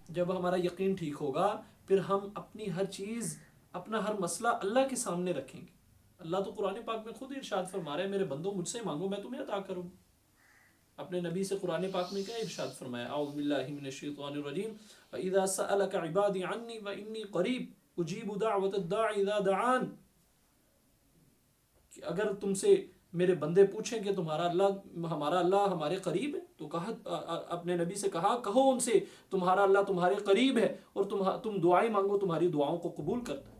جب ہمارا یقین ٹھیک ہوگا پھر ہم اپنی ہر چیز، اپنا ہر مسئلہ اللہ کے سامنے رکھیں گے۔ اللہ تو قرآن پاک میں خود ارشاد فرما رہا ہے میرے بندوں مجھ سے مانگو میں تمہیں عطا کروں۔ اپنے نبی سے قرآن پاک میں کیا ارشاد فرمایا؟ اعوذ باللہ من الشیطان الرجیم وَإِذَا سَأَلَكَ عِبَادِي عَنِّي وَإِنِّي قَرِيبٌ أُجِيبُ دَعْوَةَ الدَّاعِ إِذَا دَعَانِ، کہ اگر تم سے میرے بندے پوچھیں کہ ہمارا اللہ ہمارے قریب ہے، تو کہا اپنے نبی سے کہو ان سے تمہارا اللہ تمہارے قریب ہے اور تم دعائیں مانگو تمہاری دعاؤں کو قبول کرتا ہے۔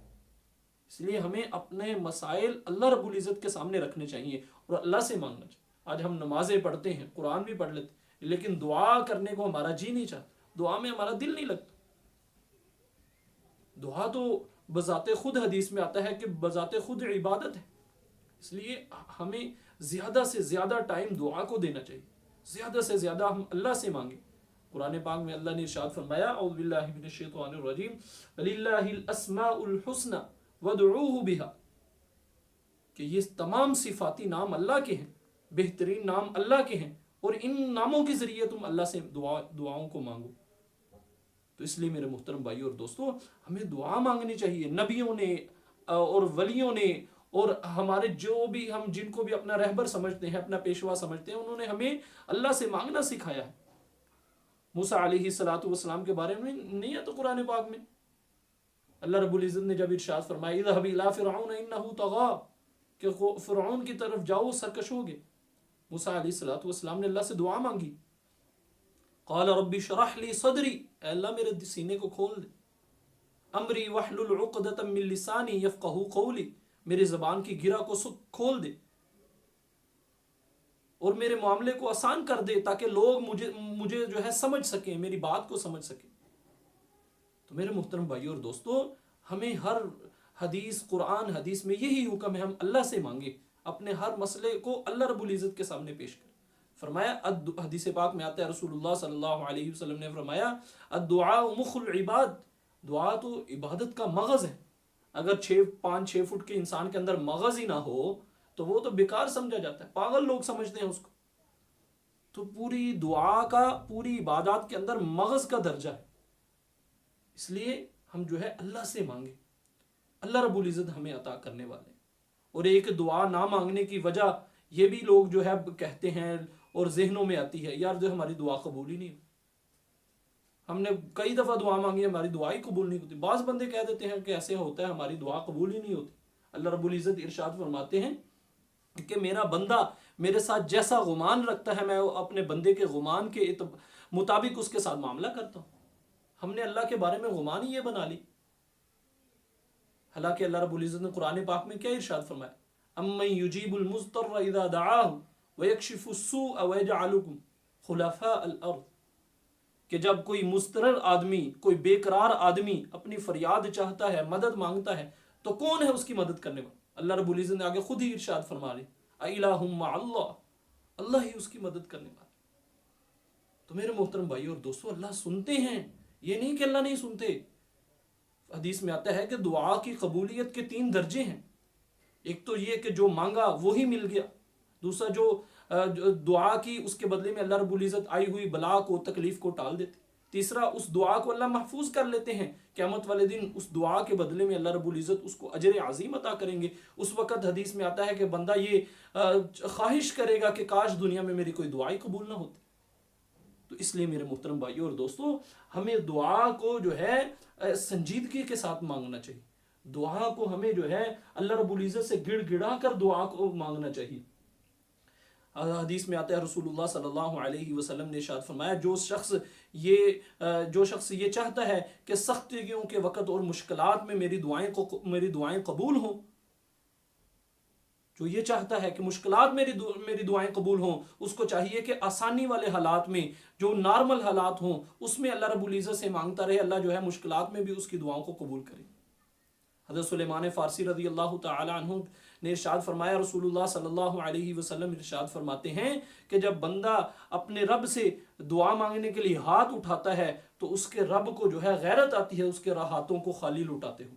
اس لیے ہمیں اپنے مسائل اللہ رب العزت کے سامنے رکھنے چاہیے اور اللہ سے مانگنا چاہیے۔ آج ہم نمازیں پڑھتے ہیں، قرآن بھی پڑھ لیتے ہیں، لیکن دعا کرنے کو ہمارا جی نہیں چاہتا، دعا میں ہمارا دل نہیں لگتا۔ دعا تو بذات خود حدیث میں آتا ہے کہ بذات خود عبادت ہے، اس لیے ہمیں زیادہ سے زیادہ ٹائم دعا کو دینا چاہیے، زیادہ سے زیادہ ہم اللہ سے مانگیں۔ قرآن پاک میں اللہ نے ارشاد فرمایا اعوذ باللہ من الشیطان الرجیم وَلِلَّهِ الْأَسْمَاءُ الْحُسْنَى وَادْعُوهُ بِهَا، کہ یہ تمام صفاتی نام اللہ کے ہیں، بہترین نام اللہ کے ہیں، اور ان ناموں کے ذریعے تم اللہ سے دعاؤں کو مانگو۔ تو اس لیے میرے محترم بھائی اور دوستو ہمیں دعا مانگنی چاہیے۔ نبیوں نے اور ولیوں نے اور ہمارے ہم جن کو بھی اپنا رہبر سمجھتے ہیں، اپنا پیشوا سمجھتے ہیں، انہوں نے ہمیں اللہ سے مانگنا سکھایا ہے۔ موسیٰ علیہ السلام کے بارے میں نہیں ہے تو قرآن پاک میں اللہ رب العزت نے جب ارشاد فرمایا اذهب الى فرعون انه طغى، کہ فرعون کی طرف جاؤ سرکش ہوگے۔ موسیٰ علیہ السلام نے اللہ سے دعا مانگی، قال رب اشرح لي صدری، اے اللہ میرے سینے کو کھول دے، امری واحلل عقدۃ من لسانی یفقهوا قولی، میری زبان کی گرہ کو کھول دے اور میرے معاملے کو آسان کر دے تاکہ لوگ مجھے جو ہے سمجھ سکیں، میری بات کو سمجھ سکیں۔ تو میرے محترم بھائیو اور دوستو ہمیں ہر قرآن حدیث میں یہی حکم ہے، ہم اللہ سے مانگے، اپنے ہر مسئلے کو اللہ رب العزت کے سامنے پیش کریں۔ فرمایا حدیث پاک میں آتا ہے، رسول اللہ صلی اللہ علیہ وسلم نے فرمایا الدعاء مخ العباد، دعا تو عبادت کا مغز ہے۔ اگر 5-6 فٹ کے انسان کے اندر مغز ہی نہ ہو تو وہ تو بیکار سمجھا جاتا ہے، پاگل لوگ سمجھتے ہیں اس کو۔ تو پوری دعا کا، پوری عبادات کے اندر مغز کا درجہ ہے، اس لیے ہم جو ہے اللہ سے مانگیں، اللہ رب العزت ہمیں عطا کرنے والے۔ اور ایک دعا نہ مانگنے کی وجہ یہ بھی لوگ جو ہے کہتے ہیں اور ذہنوں میں آتی ہے، یار جو ہماری دعا قبول ہی نہیں ہوتی، ہم نے کئی دفعہ دعا مانگی ہماری دعا ہی قبول نہیں ہوتی۔ بعض بندے کہہ دیتے ہیں کہ ایسے ہوتا ہے ہماری دعا قبول ہی نہیں ہوتی۔ اللہ رب العزت ارشاد فرماتے ہیں کہ میرا بندہ میرے ساتھ جیسا گمان رکھتا ہے میں اپنے بندے کے گمان کے مطابق اس کے ساتھ معاملہ کرتا ہوں۔ ہم نے اللہ کے بارے میں گمان ہی یہ بنا لی، حالانکہ اللہ رب العزت نے قرآن پاک میں کیا ارشاد فرمایا امن یجیب المضطر اذا دعاہ ویکشف السوء ویجعلکم خلفاء الارض، کہ جب کوئی مضطرر آدمی، کوئی بے قرار آدمی اپنی فریاد چاہتا ہے، مدد مانگتا ہے، تو کون ہے اس کی مدد کرنے والا؟ اللہ رب العزت نے آگے خود ہی ارشاد فرما رہے اِلٰہٌ مع اللہ، اللہ ہی اس کی مدد کرنے والا۔ تو میرے محترم بھائی اور دوستو اللہ سنتے ہیں، یہ نہیں کہ اللہ نہیں سنتے۔ حدیث میں آتا ہے کہ دعا کی قبولیت کے 3 درجے ہیں، ایک تو یہ کہ جو مانگا وہی مل گیا، دوسرا جو دعا کی اس کے بدلے میں اللہ رب العزت آئی ہوئی بلا کو، تکلیف کو ٹال دیتے، تیسرا اس دعا کو اللہ محفوظ کر لیتے ہیں، قیامت والے دن اس دعا کے بدلے میں اللہ رب العزت اس کو اجر عظیم عطا کریں گے۔ اس وقت حدیث میں آتا ہے کہ بندہ یہ خواہش کرے گا کہ کاش دنیا میں میری کوئی دعا ہی قبول نہ ہوتی۔ تو اس لیے میرے محترم بھائیو اور دوستو ہمیں دعا کو جو ہے سنجیدگی کے ساتھ مانگنا چاہیے، دعا کو ہمیں جو ہے اللہ رب العزت سے گڑ گڑا کر دعا کو مانگنا چاہیے۔ حدیث میں آتا ہے رسول اللہ صلی اللہ علیہ وسلم نے ارشاد فرمایا جو شخص یہ چاہتا ہے کہ سختیوں کے وقت اور مشکلات میں میری دعائیں قبول ہوں، جو یہ چاہتا ہے کہ مشکلات میری دعائیں قبول ہوں، اس کو چاہیے کہ آسانی والے حالات میں، جو نارمل حالات ہوں، اس میں اللہ رب العزت سے مانگتا رہے، اللہ جو ہے مشکلات میں بھی اس کی دعاؤں کو قبول کرے۔ حضرت سلیمان فارسی رضی اللہ تعالی عنہ نے ارشاد فرمایا، رسول اللہ صلی اللہ علیہ وسلم ارشاد فرماتے ہیں کہ جب بندہ اپنے رب سے دعا مانگنے کے لیے ہاتھ اٹھاتا ہے تو اس کے رب کو جو ہے غیرت آتی ہے اس کے ہاتھوں کو خالی لوٹاتے ہوں۔